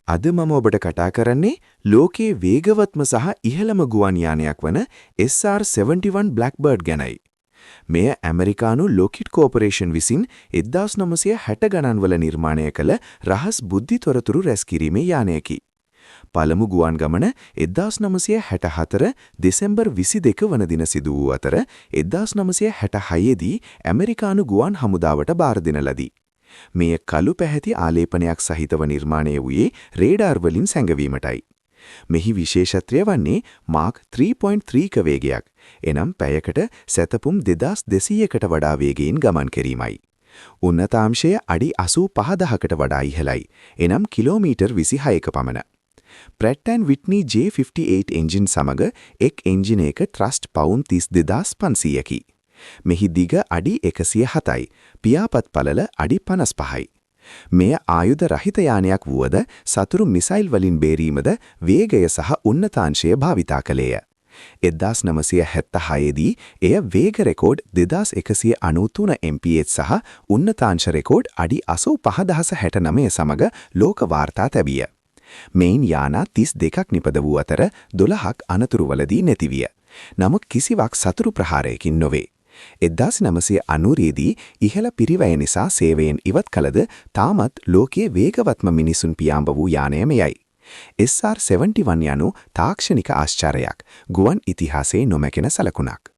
අද මම ඔබට කතා කරන්නේ ලෝකයේ වේගවත්ම සහ ඉහළම ගුවන් යානයක් වන SR-71 Blackbird ගැනයි. මෙය ඇමරිකානු ලොකිඩ් කෝපරේෂන් විසින් 1960 ගණන්වල නිර්මාණය කළ රහස් බුද්ධි තොරතුරු රැස්කිරීමේ යානයකි. පළමු ගුවන් ගමන 1964 දෙසැම්බර් 22 වන දින සිදු වූ අතර 1966 දී ඇමරිකානු ගුවන් හමුදාවට බාර දෙන ලදී. මෙය කළු පැහැති ආලේපනයක් සහිතව නිර්මාණය වූයේ රේඩාර් වලින් සැඟවීමටයි. මෙහි විශේෂත්වය වන්නේ මාක් 3.3ක වේගයක්, එනම් පැයකට සැතපුම් 2200කට වඩා වේගයෙන් ගමන් කිරීමයි. උන්නතාංශය අඩි 85000කට වඩා ඉහළයි, එනම් කිලෝමීටර් 26ක පමණ. ප්‍රැට් & විට්නි J58 එන්ජින් සමග එක් එන්ජිනයක ත්‍රස්ට් පවුන් 32500කි. මෙහි දිග අඩි 107යි, පියාපත් පළල අඩි 55යි. මෙය ආයුධ රහිත යානයක් වුවද සතුරු මිසයිල් වලින් බේරීමද වේගය සහ උන්නතාංශය භාවිතා කළේය. 1976 දී එය වේග රෙකෝඩ් 2193 mph සහ උන්නතාංශ රෙකෝඩ් අඩි 85069 සමග ලෝක වාර්තා තැබිය. මෙයින් යානා 32ක් නිපද වූ අතර 12ක් අනතුරුවලදී නැතිවිය. නමුත් කිසිවක් සතුරු ප්‍රහාරයකින් නොවේ. 1990 දී ඉහළ පිරිවැය නිසා සේවයෙන් ඉවත් කළද තාමත් ලෝකයේ වේගවත්ම මිනිසුන් පියාඹ වූ යානය මෙයයි. SR-71 යනු තාක්ෂණික ආශ්චර්යයක්, ගුවන් ඉතිහාසයේ නොමැකෙන සලකුණක්.